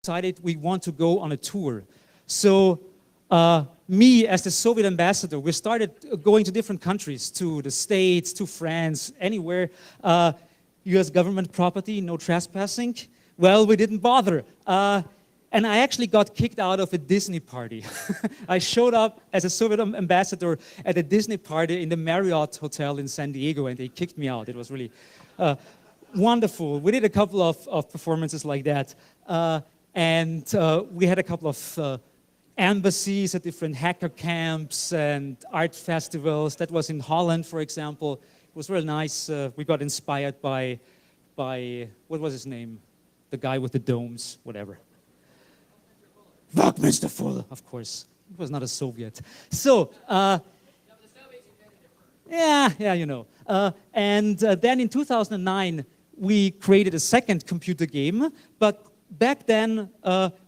decided we want to go on a tour. So me, as the Soviet ambassador, we started going to different countries, to the States, to France, anywhere. US government property, no trespassing. Well, we didn't bother. And I actually got kicked out of a Disney party. I showed up as a Soviet ambassador at a Disney party in the Marriott Hotel in San Diego, and they kicked me out. It was really wonderful. We did a couple of performances like that. And we had a couple of embassies at different hacker camps and art festivals. That was in Holland, for example. It was really nice. We got inspired by, what was his name? The guy with the domes, whatever. Buckminster Fuller, of course. It was not a Soviet. So, yeah, you know. And then in 2009, we created a second computer game. But back then,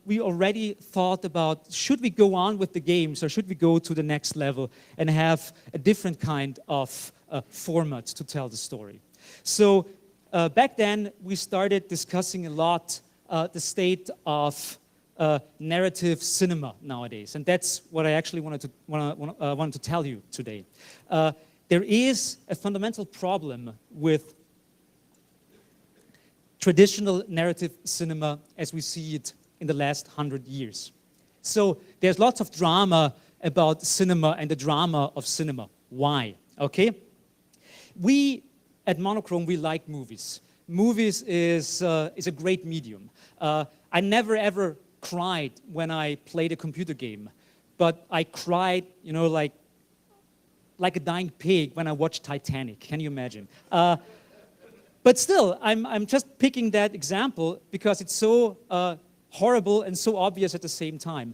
we already thought about, should we go on with the games or should we go to the next level and have a different kind of format to tell the story? So back then, we started discussing a lot the state of narrative cinema nowadays, and that's what I actually wanted to tell you today. There is a fundamental problem with traditional narrative cinema as we see it in the last 100 years. So there's lots of drama about cinema and the drama of cinema. Why? Okay? We at Monochrome, we like movies. Movies is a great medium. I never ever cried when I played a computer game, but I cried, you know, like a dying pig when I watched Titanic. Can you imagine? But still, I'm just picking that example because it's so horrible and so obvious at the same time.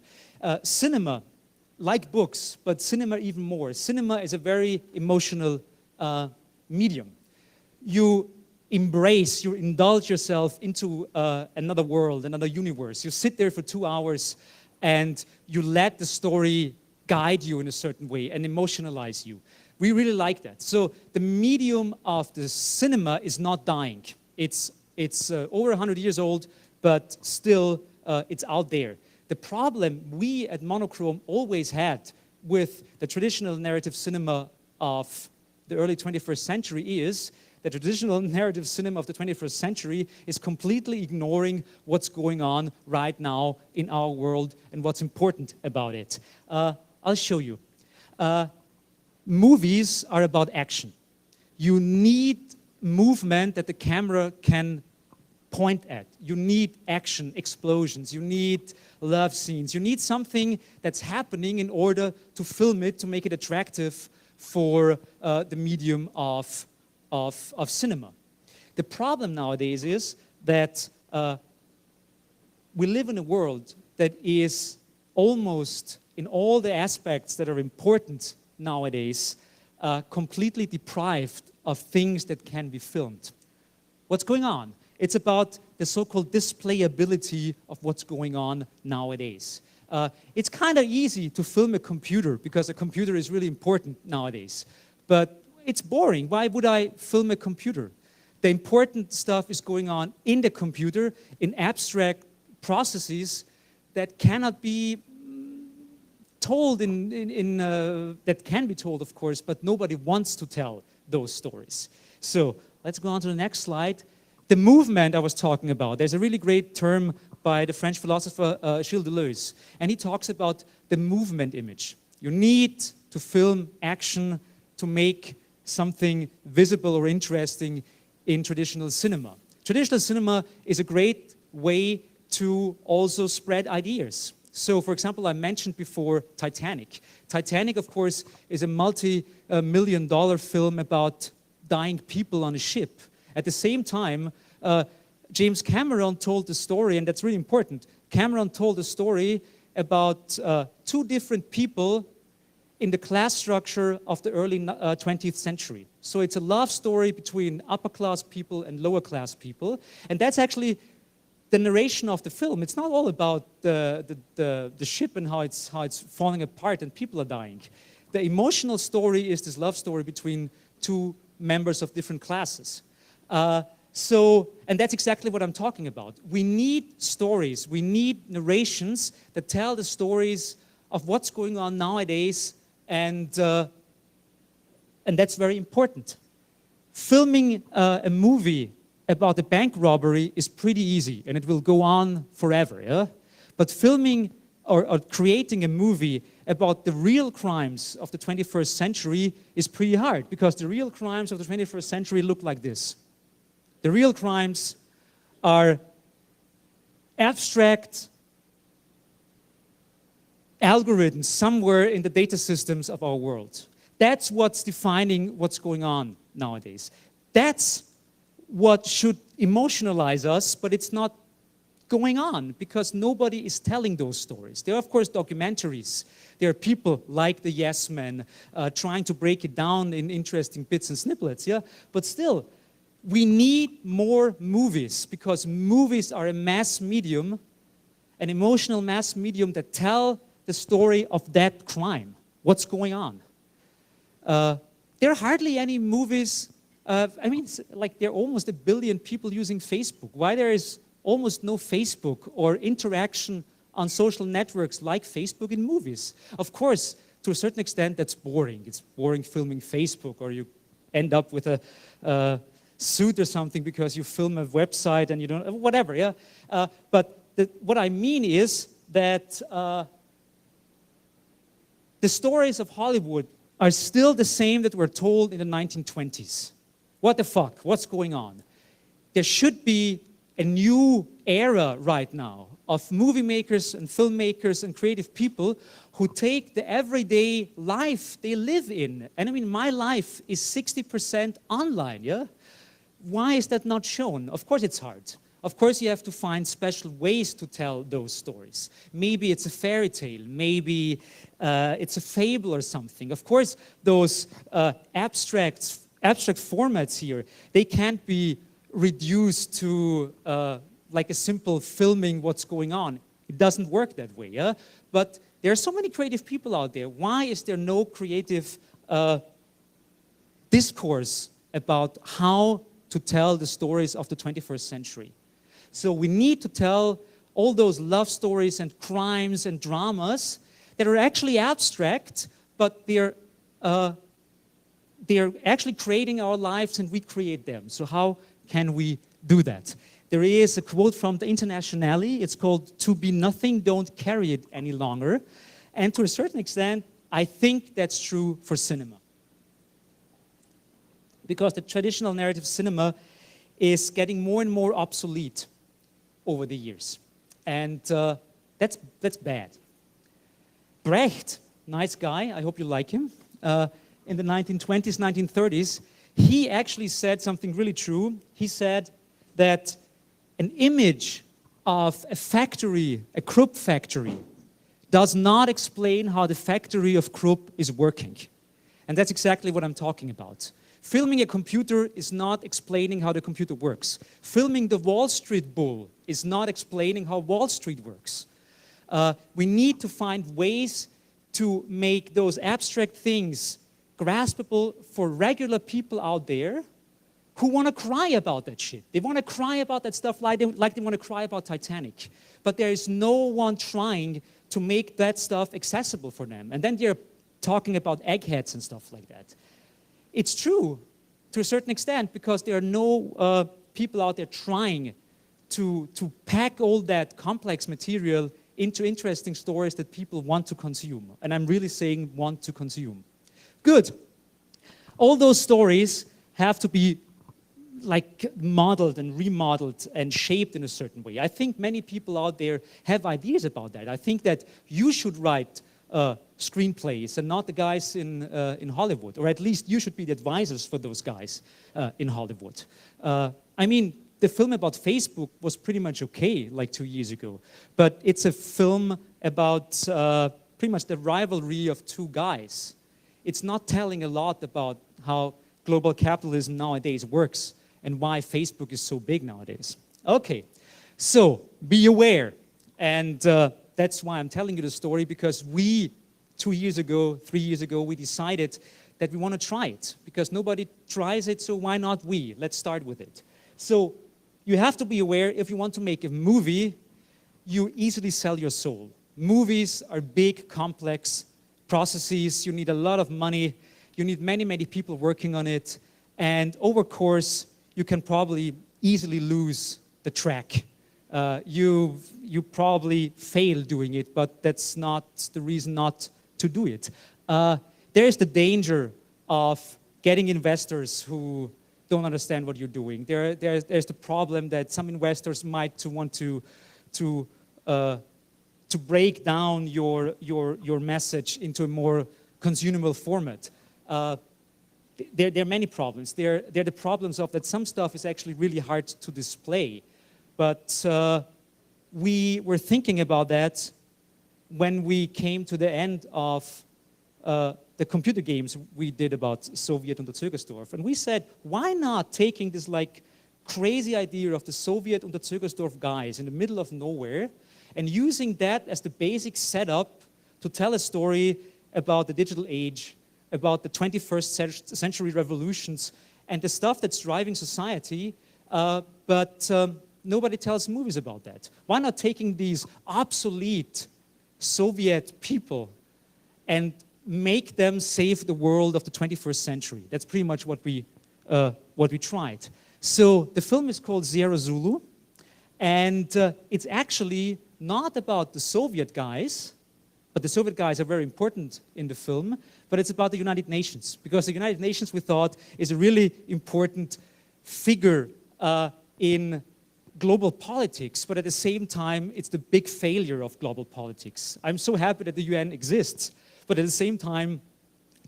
Cinema, like books, but cinema even more. Cinema is a very emotional medium. You embrace, you indulge yourself into another world, another universe. You sit there for 2 hours and you let the story guide you in a certain way and emotionalize you. We really like that. So the medium of the cinema is not dying. It's over 100 years old, but still it's out there. The problem we at Monochrome always had with the traditional narrative cinema of the early 21st century is the traditional narrative cinema of the 21st century is completely ignoring what's going on right now in our world and what's important about it. I'll show you. Movies are about action. You need movement that the camera can point at. You need action, explosions. You need love scenes. You need something that's happening in order to film it, to make it attractive for the medium of cinema. The problem nowadays is that we live in a world that is almost, in all the aspects that are important nowadays, completely deprived of things that can be filmed. What's going on? It's about the so-called displayability of what's going on nowadays. It's kind of easy to film a computer because a computer is really important nowadays. But it's boring. Why would I film a computer? The important stuff is going on in the computer, in abstract processes that cannot be told that can be told, of course, but nobody wants to tell those stories. So let's go on to the next slide. The movement I was talking about, there's a really great term by the French philosopher Gilles Deleuze, and he talks about the movement image. You need to film action to make something visible or interesting in traditional cinema. Traditional cinema is a great way to also spread ideas. So, for example, I mentioned before Titanic. Titanic, of course, is a multi-million-dollar film about dying people on a ship. At the same time, James Cameron told the story, and that's really important. Cameron told a story about two different people in the class structure of the early 20th century. So it's a love story between upper-class people and lower-class people, and that's actually the narration of the film. It's not all about the ship and how it's falling apart and people are dying. The emotional story is this love story between two members of different classes. So, and that's exactly what I'm talking about. We need stories, we need narrations that tell the stories of what's going on nowadays, and that's very important. Filming a movie about a bank robbery is pretty easy, and it will go on forever, yeah? But filming or creating a movie about the real crimes of the 21st century is pretty hard, because the real crimes of the 21st century look like this. The real crimes are abstract algorithms somewhere in the data systems of our world. That's what's defining what's going on nowadays. That's what should emotionalize us, but it's not going on because nobody is telling those stories. There are, of course, documentaries. There are people like the Yes Men trying to break it down in interesting bits and snippets, yeah? But still, we need more movies, because movies are a mass medium, an emotional mass medium that tell the story of that crime, what's going on. There are hardly any movies, I mean, like there are almost 1 billion people using Facebook. Why there is almost no Facebook or interaction on social networks like Facebook in movies? Of course, to a certain extent, that's boring. It's boring filming Facebook, or you end up with a suit or something because you film a website and you don't, whatever, yeah? But what I mean is that the stories of Hollywood are still the same that were told in the 1920s. What the fuck? What's going on? There should be a new era right now of movie makers and filmmakers and creative people who take the everyday life they live in. And I mean, my life is 60% online, yeah? Why is that not shown? Of course it's hard. Of course you have to find special ways to tell those stories. Maybe it's a fairy tale, maybe it's a fable or something. Of course those abstract formats here, they can't be reduced to like a simple filming what's going on. It doesn't work that way, yeah? But there are so many creative people out there. Why is there no creative discourse about how to tell the stories of the 21st century? So we need to tell all those love stories and crimes and dramas that are actually abstract, but they're actually creating our lives and we create them. So how can we do that? There is a quote from the Internationale. It's called, "To be nothing, don't carry it any longer." And to a certain extent, I think that's true for cinema. Because the traditional narrative cinema is getting more and more obsolete over the years. And that's bad. Brecht, nice guy, I hope you like him, in the 1920s, 1930s, he actually said something really true. He said that an image of a factory, a Krupp factory, does not explain how the factory of Krupp is working. And that's exactly what I'm talking about. Filming a computer is not explaining how the computer works. Filming the Wall Street bull is not explaining how Wall Street works. We need to find ways to make those abstract things graspable for regular people out there who want to cry about that shit. They want to cry about that stuff like they want to cry about Titanic. But there is no one trying to make that stuff accessible for them. And then they're talking about eggheads and stuff like that. It's true to a certain extent because there are no people out there trying to pack all that complex material into interesting stories that people want to consume. And I'm really saying want to consume. Good. All those stories have to be like modeled and remodeled and shaped in a certain way. I think many people out there have ideas about that. I think that you should write screenplays and not the guys in Hollywood, or at least you should be the advisors for those guys in Hollywood. I mean, the film about Facebook was pretty much okay like 2 years ago, but it's a film about pretty much the rivalry of two guys. It's not telling a lot about how global capitalism nowadays works and why Facebook is so big nowadays. Okay, so be aware. And that's why I'm telling you the story, because we, 2 years ago, 3 years ago, we decided that we want to try it. Because nobody tries it, so why not we? Let's start with it. So you have to be aware, if you want to make a movie, you easily sell your soul. Movies are big, complex processes. You need a lot of money. You need many, many people working on it. And over course, you can probably easily lose the track. You probably fail doing it, but that's not the reason not to do it. There's the danger of getting investors who don't understand what you're doing. There's the problem that some investors might want to break down your message into a more consumable format. There are many problems. They're the problems of that some stuff is actually really hard to display. But we were thinking about that when we came to the end of the computer games we did about Soviet Unterzögersdorf. And we said, why not taking this like crazy idea of the Soviet Unterzögersdorf guys in the middle of nowhere and using that as the basic setup to tell a story about the digital age, about the 21st century revolutions and the stuff that's driving society, but nobody tells movies about that. Why not taking these obsolete Soviet people and make them save the world of the 21st century? That's pretty much what we tried. So the film is called Zulu, and it's actually not about the Soviet guys, but the Soviet guys are very important in the film, but it's about the United Nations, because the United Nations, we thought, is a really important figure in global politics, but at the same time, it's the big failure of global politics. I'm so happy that the UN exists, but at the same time,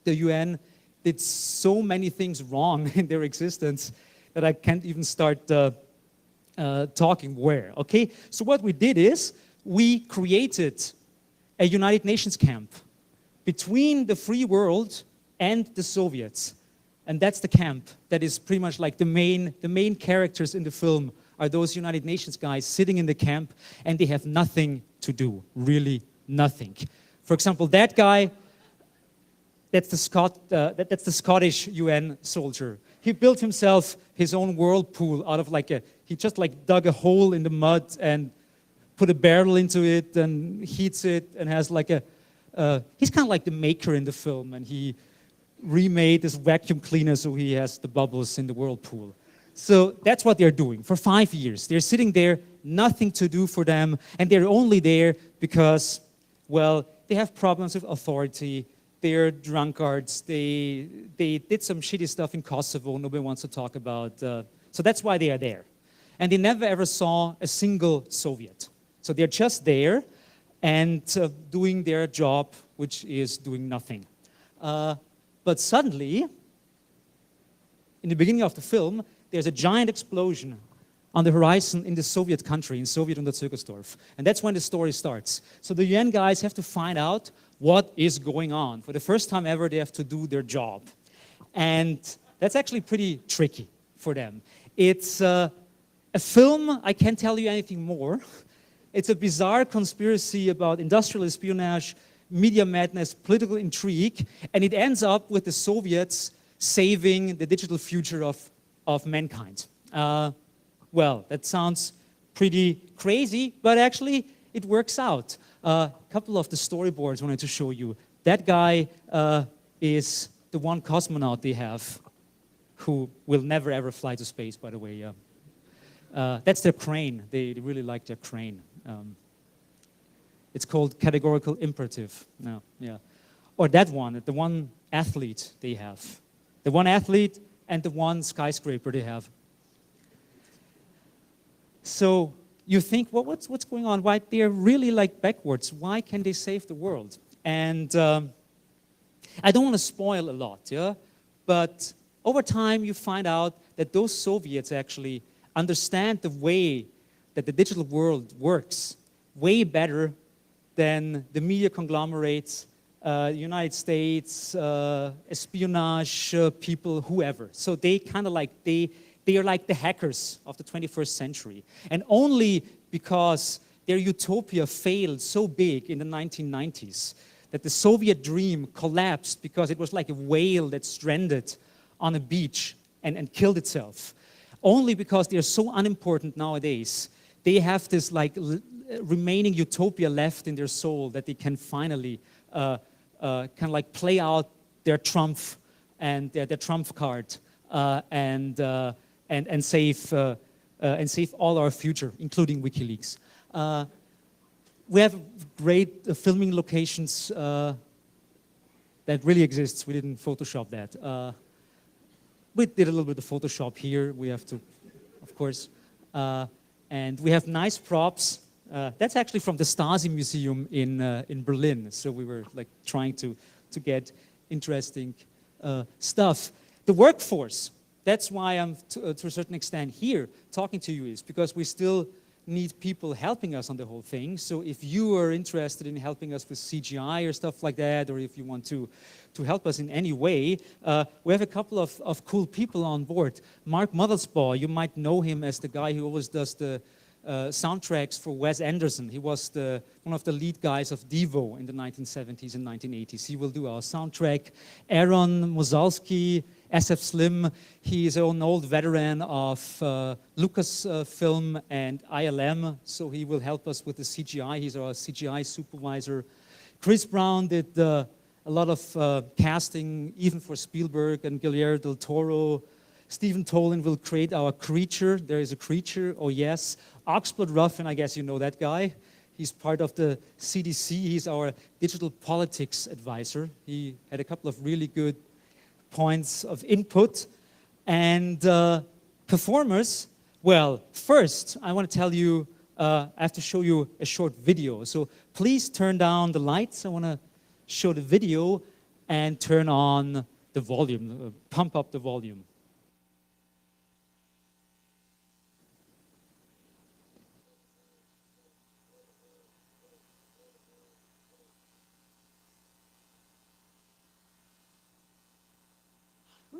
the UN did so many things wrong in their existence that I can't even start talking where, okay? So what we did is, we created a United Nations camp between the free world and the Soviets. And that's the camp that is pretty much like the main characters in the film are those United Nations guys sitting in the camp, and they have nothing to do, really nothing. For example, that guy, that's the Scottish UN soldier. He built himself his own whirlpool out of he just dug a hole in the mud and put a barrel into it and heats it and has he's kind of like the maker in the film, and he remade this vacuum cleaner so he has the bubbles in the whirlpool. So that's what they're doing for 5 years. They're sitting there, nothing to do for them, and they're only there because, well, they have problems with authority, they're drunkards, they did some shitty stuff in Kosovo nobody wants to talk about. So that's why they are there. And they never ever saw a single Soviet. So they're just there and doing their job, which is doing nothing. But suddenly, in the beginning of the film, there's a giant explosion on the horizon in the Soviet country, in Soviet Unterzögersdorf. And that's when the story starts. So the UN guys have to find out what is going on. For the first time ever, they have to do their job. And that's actually pretty tricky for them. It's a film, I can't tell you anything more. It's a bizarre conspiracy about industrial espionage, media madness, political intrigue, and it ends up with the Soviets saving the digital future of mankind. Well, that sounds pretty crazy, but actually it works out. A couple of the storyboards I wanted to show you. That guy is the one cosmonaut they have who will never ever fly to space, by the way. That's their crane. They really like their crane. It's called categorical imperative. No, yeah. Or that one, the one athlete they have. The one athlete and the one skyscraper they have. So you think, well, what's going on? Why they're really backwards? Why can they save the world? And I don't want to spoil a lot, yeah? But over time you find out that those Soviets actually understand the way that the digital world works way better than the media conglomerates, United States, espionage people, whoever. So they kind of they are like the hackers of the 21st century. And only because their utopia failed so big in the 1990s that the Soviet dream collapsed because it was like a whale that stranded on a beach and killed itself. only because they're so unimportant nowadays. They have this like remaining utopia left in their soul that they can finally kind of like play out their trump and their trump card and save all our future, including WikiLeaks. We have great filming locations that really exists. We didn't Photoshop that. We did a little bit of Photoshop here. We have to, of course. And we have nice props. That's actually from the Stasi Museum in Berlin. So we were like trying to get interesting stuff. The workforce, that's why I'm to a certain extent here talking to you, is because we still need people helping us on the whole thing. So if you are interested in helping us with CGI or stuff like that, or if you want to help us in any way, we have a couple of cool people on board. Mark Mothersbaugh, you might know him as the guy who always does the soundtracks for Wes Anderson. He was one of the lead guys of Devo in the 1970s and 1980s. He will do our soundtrack. Aaron Mozalski, SF Slim, he is an old veteran of Lucasfilm and ILM, so he will help us with the CGI. He's our CGI supervisor. Chris Brown did a lot of casting, even for Spielberg and Guillermo del Toro. Stephen Tolan will create our creature. There is a creature, oh yes. Oxblood Ruffin, I guess you know that guy. He's part of the CDC. He's our digital politics advisor. He had a couple of really good points of input. And performers, well, first, I want to tell you, I have to show you a short video. So please turn down the lights. I want to show the video and turn on the volume, pump up the volume.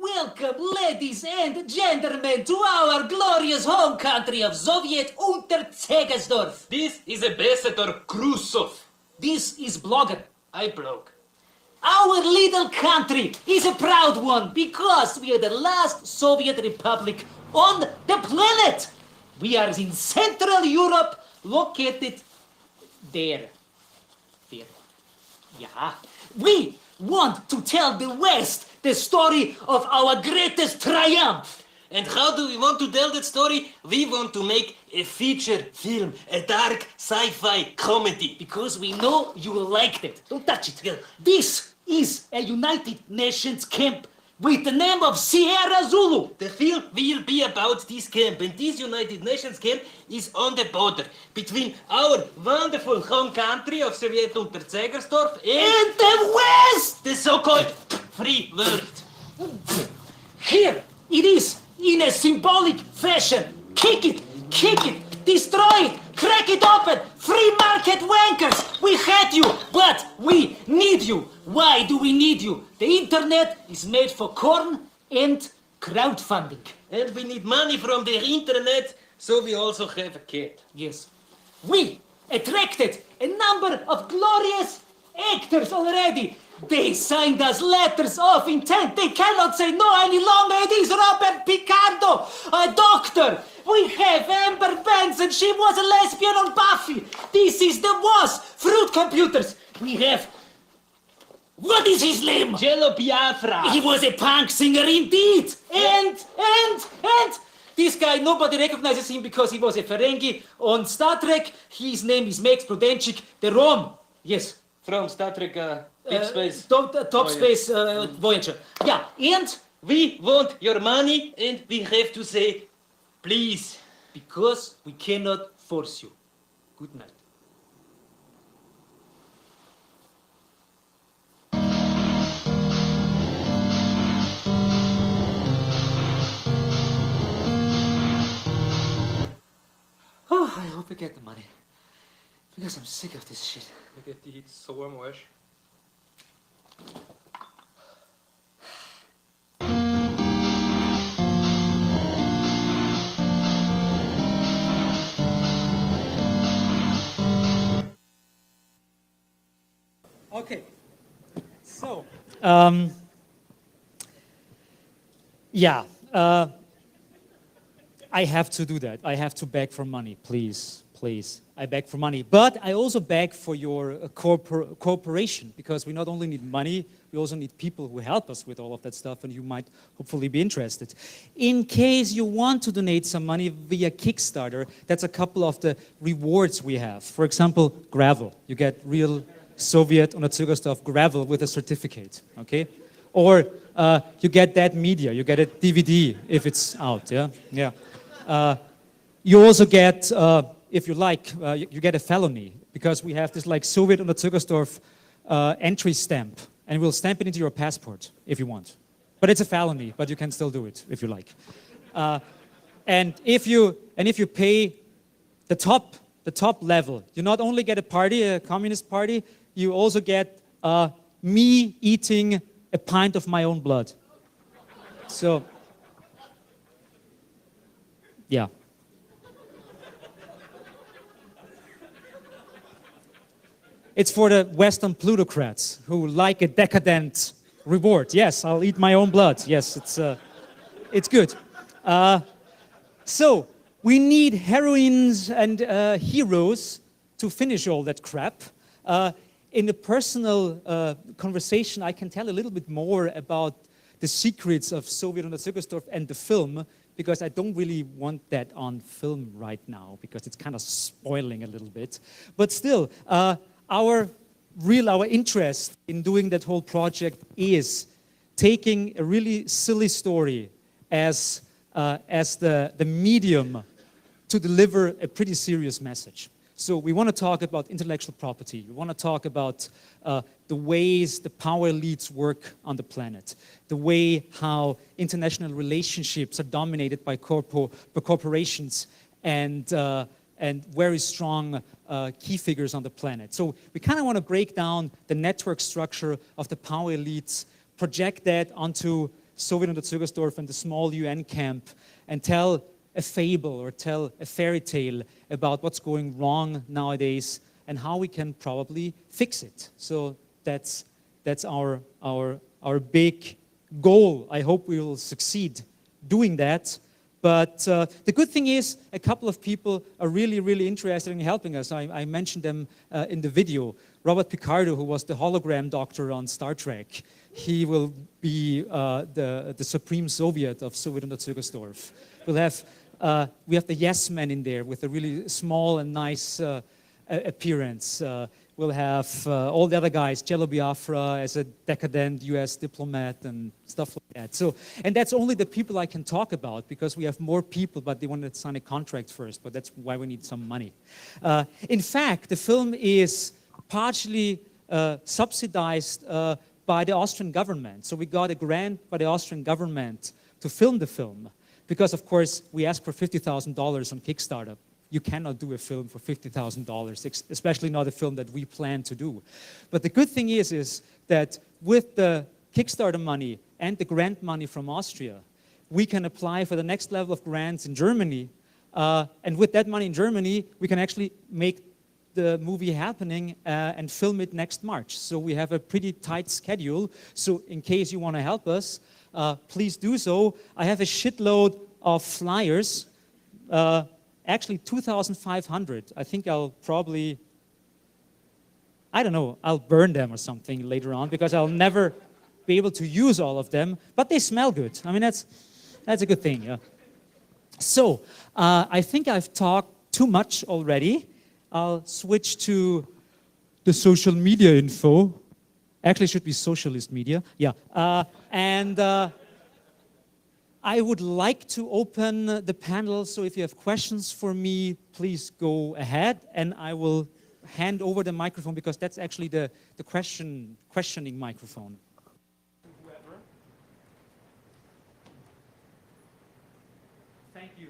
Welcome, ladies and gentlemen, to our glorious home country of Soviet Unterzegersdorf. This is Ambassador Khrushchev. This is Blogger. I blog. Our little country is a proud one because we are the last Soviet republic on the planet. We are in Central Europe, located there. There. Yeah. We want to tell the West the story of our greatest triumph. And how do we want to tell that story? We want to make a feature film, a dark sci-fi comedy. Because we know you will like that. Don't touch it. This is a United Nations camp with the name of Sierra Zulu. The film will be about this camp, and this United Nations camp is on the border between our wonderful home country of Soviet Unterzegersdorf And the West! the so-called free world. Here it is in a symbolic fashion. Kick it, destroy it, crack it open. Free market wankers. We hate you, but we need you. Why do we need you? The internet is made for corn and crowdfunding. And we need money from the internet, so we also have a cat. Yes. We attracted a number of glorious actors already. They signed us letters of intent. They cannot say no any longer. It is Robert Picardo, a doctor. We have Amber Benson. She was a lesbian on Buffy. This is the WAS, Fruit Computers. We have... What is his name? Jello Biafra. He was a punk singer indeed. And this guy, nobody recognizes him because he was a Ferengi on Star Trek. His name is Max Prudenchik, the Rom. Yes. From Star Trek Deep Space. Top Space Voyager. Yeah, and we want your money, and we have to say, please. Because we cannot force you. Good night. Oh, I hope I get the money. Because I'm sick of this shit. Ik heb die iets zo warm was. Okay, so yeah, I have to do that. I have to beg for money, please, please. I beg for money. But I also beg for your cooperation, because we not only need money, we also need people who help us with all of that stuff, and you might hopefully be interested. In case you want to donate some money via Kickstarter, that's a couple of the rewards we have. For example, gravel. You get real Soviet Unterzügersdorf gravel with a certificate, okay? Or you get that media, you get a DVD if it's out, yeah? You also get, if you like, you get a felony, because we have this like Soviet Unterzügersdorf entry stamp, and we'll stamp it into your passport if you want. But it's a felony, but you can still do it if you like. And if you pay the top level, you not only get a party, a communist party, you also get me eating a pint of my own blood. So, yeah. It's for the Western plutocrats who like a decadent reward. Yes, I'll eat my own blood. Yes, it's good. So, we need heroines and heroes to finish all that crap. In a personal conversation, I can tell a little bit more about the secrets of Soviet Unterzügersdorf and the film, because I don't really want that on film right now, because it's kind of spoiling a little bit. But still, our interest in doing that whole project is taking a really silly story as the medium to deliver a pretty serious message. So we want to talk about intellectual property. We want to talk about the ways the power elites work on the planet, the way how international relationships are dominated by corporations and very strong key figures on the planet. So we kind of want to break down the network structure of the power elites, project that onto Soviet Unterzügersdorf and the small UN camp, and tell a fable or tell a fairy tale about what's going wrong nowadays and how we can probably fix it. So that's our big goal. I hope we will succeed doing that. But the good thing is, a couple of people are really, really interested in helping us. I mentioned them in the video. Robert Picardo, who was the hologram doctor on Star Trek, he will be the Supreme Soviet of Soviet Unterzügersdorf. We have the Yes Man in there with a really small and nice appearance. We'll have all the other guys, Jello Biafra as a decadent US diplomat and stuff like that. So, and that's only the people I can talk about, because we have more people, but they want to sign a contract first, but that's why we need some money. In fact, the film is partially subsidized by the Austrian government. So we got a grant by the Austrian government to film the film, because of course we asked for $50,000 on Kickstarter. You cannot do a film for $50,000, especially not a film that we plan to do. But the good thing is that with the Kickstarter money and the grant money from Austria, we can apply for the next level of grants in Germany. And with that money in Germany, we can actually make the movie happening and film it next March. So we have a pretty tight schedule. So in case you want to help us, please do so. I have a shitload of flyers. Actually 2,500. I think I'll probably, I don't know, I'll burn them or something later on, because I'll never be able to use all of them, but they smell good. I mean, that's a good thing, yeah. So, I think I've talked too much already. I'll switch to the social media info. Actually, it should be socialist media, yeah. I would like to open the panel, so if you have questions for me, please go ahead, and I will hand over the microphone, because that's actually the questioning microphone. Whoever. Thank you.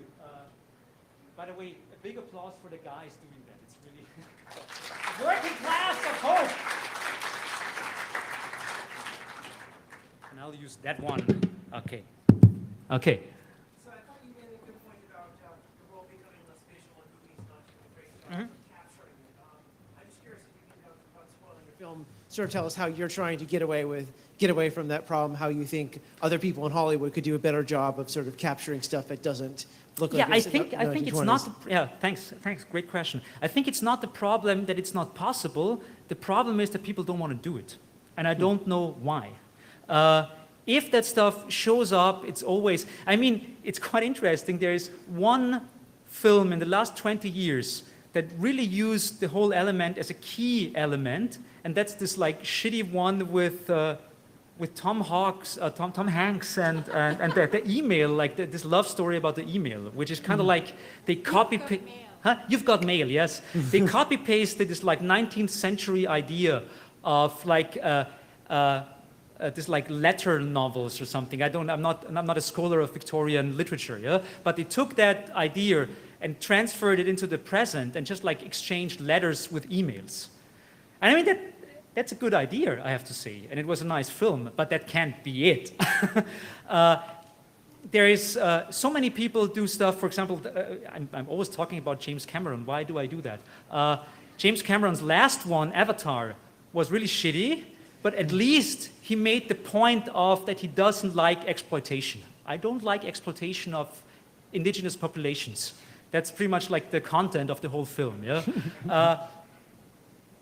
By the way, a big applause for the guys doing that. It's really working class of hope. And I'll use that one. Okay. Okay. So I thought you made a good point about the role becoming less visual and movies not doing great job capturing it. I'm just curious if you can, without spoiling the film, sort of tell us how you're trying to get away from that problem, how you think other people in Hollywood could do a better job of sort of capturing stuff that doesn't look Yeah, like I it's in think the I think it's 1920s? not. Yeah, thanks. Great question. I think it's not the problem that it's not possible. The problem is that people don't want to do it, and I don't know why. If that stuff shows up, it's always. I mean, it's quite interesting. There is one film in the last 20 years that really used the whole element as a key element, and that's this like shitty one with Tom Hanks and the email, like this love story about the email, which is kind of like they copy paste. Huh? You've got mail, yes. They copy pasted this like 19th century idea of like this like letter novels or something. I'm not a scholar of Victorian literature, yeah. But they took that idea and transferred it into the present and just like exchanged letters with emails. And I mean that's a good idea, I have to say, and it was a nice film, but that can't be it. There is so many people do stuff. For example, I'm always talking about James Cameron. Why do I do that? James Cameron's last one, Avatar, was really shitty, but at least he made the point of that he doesn't like exploitation. I don't like exploitation of indigenous populations. That's pretty much like the content of the whole film, yeah?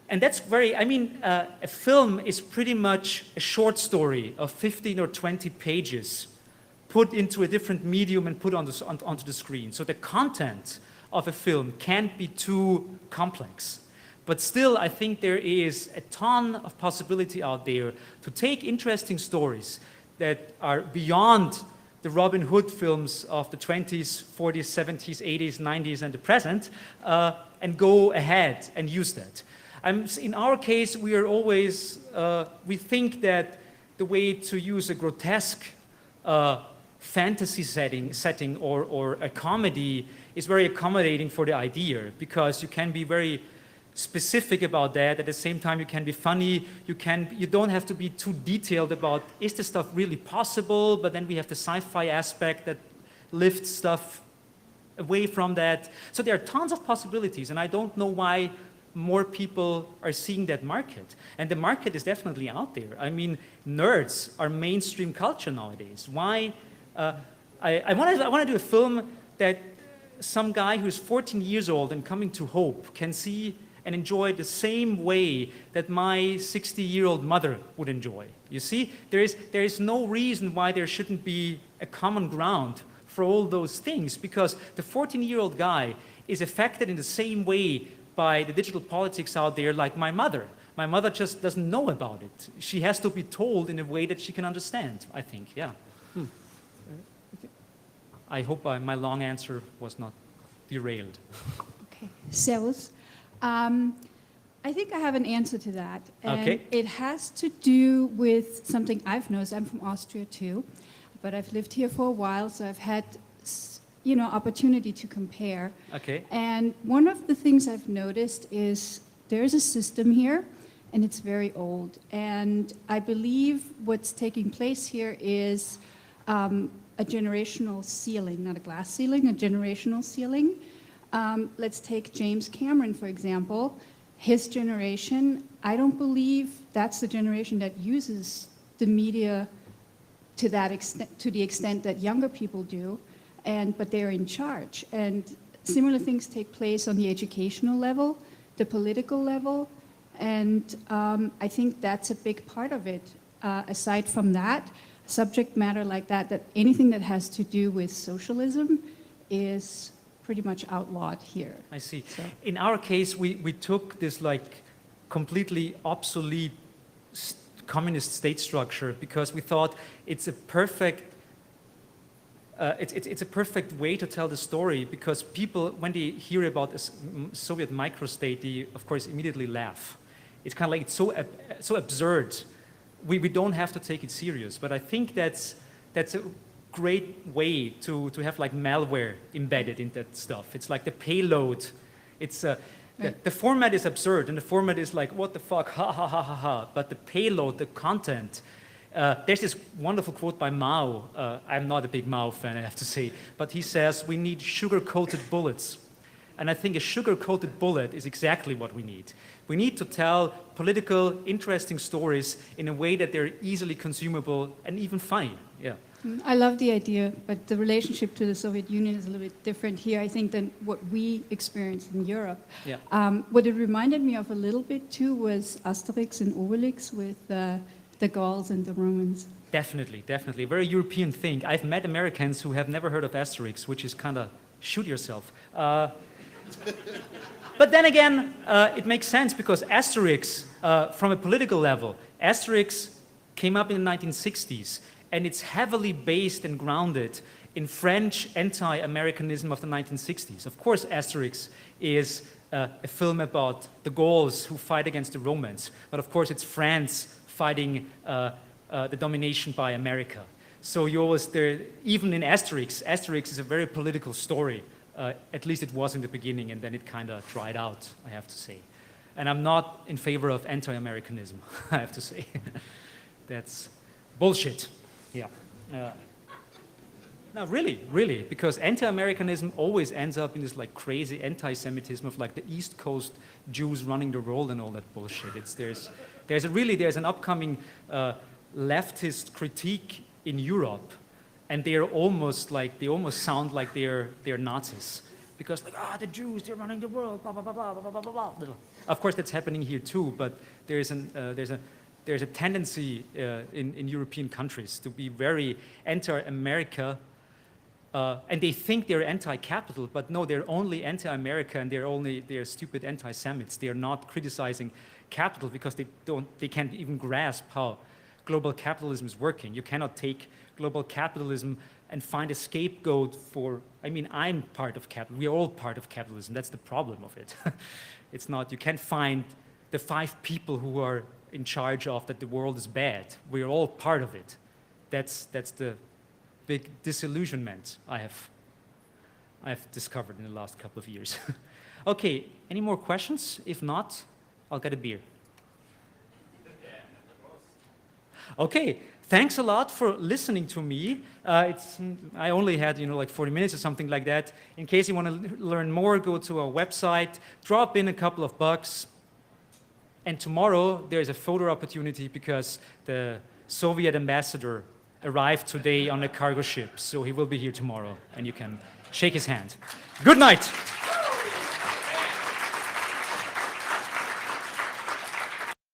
And that's very, I mean, a film is pretty much a short story of 15 or 20 pages put into a different medium and put onto the screen. So the content of a film can't be too complex. But still, I think there is a ton of possibility out there to take interesting stories that are beyond the Robin Hood films of the 20s, 40s, 70s, 80s, 90s, and the present, and go ahead and use that. In our case, we are always, we think that the way to use a grotesque fantasy setting or a comedy is very accommodating for the idea, because you can be very specific about that. At the same time, you can be funny. You don't have to be too detailed about, is this stuff really possible? But then we have the sci-fi aspect that lifts stuff away from that. So there are tons of possibilities, and I don't know why more people are seeing that market. And the market is definitely out there. I mean, nerds are mainstream culture nowadays. Why? I want to do a film that some guy who's 14 years old and coming to hope can see and enjoy the same way that my 60-year-old mother would enjoy. You see, there is no reason why there shouldn't be a common ground for all those things, because the 14-year-old guy is affected in the same way by the digital politics out there like my mother. My mother just doesn't know about it. She has to be told in a way that she can understand, I think, yeah. I hope my long answer was not derailed. Okay, Servus. I think I have an answer to that. And Okay. it has to do with something I've noticed. I'm from Austria too, but I've lived here for a while, so I've had, opportunity to compare. Okay. And one of the things I've noticed is there's a system here, and it's very old. And I believe what's taking place here is a generational ceiling, not a glass ceiling, a generational ceiling. Let's take James Cameron, for example. His generation, I don't believe that's the generation that uses the media to that extent, to the extent that younger people do, but they're in charge. And similar things take place on the educational level, the political level, and I think that's a big part of it. Aside from that, subject matter like that anything that has to do with socialism is pretty much outlawed here. I see. So. In our case, we took this like completely obsolete communist state structure because we thought it's a perfect it's a perfect way to tell the story, because people, when they hear about a Soviet microstate, they of course immediately laugh. It's kind of like, it's so absurd. We don't have to take it serious, but I think that's a great way to have like malware embedded in that stuff. It's like the payload. It's the format is absurd, and the format is like, what the fuck, ha ha ha ha ha. But the payload, the content. There's this wonderful quote by Mao. I'm not a big Mao fan, I have to say, but he says we need sugar-coated bullets. And I think a sugar-coated bullet is exactly what we need. We need to tell political, interesting stories in a way that they're easily consumable and even funny. Yeah. I love the idea, but the relationship to the Soviet Union is a little bit different here, I think, than what we experienced in Europe. Yeah. What it reminded me of a little bit too was Asterix and Obelix with the Gauls and the Romans. Definitely, definitely. A very European thing. I've met Americans who have never heard of Asterix, which is kind of shoot yourself. But then again, it makes sense because Asterix, from a political level, Asterix came up in the 1960s, and it's heavily based and grounded in French anti-Americanism of the 1960s. Of course, Asterix is a film about the Gauls who fight against the Romans, but of course it's France fighting the domination by America. So you always, even in Asterix, Asterix is a very political story. At least it was in the beginning, and then it kind of dried out, I have to say. And I'm not in favor of anti-Americanism, I have to say. That's bullshit. Yeah. No, really, really, because anti-Americanism always ends up in this like crazy anti-Semitism of like the East Coast Jews running the world and all that bullshit. There's an upcoming leftist critique in Europe, and they almost sound like they're Nazis, because like the Jews, they're running the world, blah blah blah blah blah blah blah blah. Of course, that's happening here too, but there's a tendency in European countries to be very anti-America, and they think they're anti-capital, but no, they're only anti-America, and they're stupid anti-Semites. They're not criticizing capital because they can't even grasp how global capitalism is working. You cannot take global capitalism and find a scapegoat for, I'm part of capital. We are all part of capitalism. That's the problem of it. It's not, you can't find the 5 people who are in charge of that the world is bad. We're all part of it. That's the big disillusionment I have discovered in the last couple of years. Okay, any more questions? If not, I'll get a beer. Okay, thanks a lot for listening to me. I only had, like 40 minutes or something like that. In case you want to learn more, go to our website, drop in a couple of bucks. And tomorrow, there's a photo opportunity because the Soviet ambassador arrived today on a cargo ship. So he will be here tomorrow, and you can shake his hand. Good night.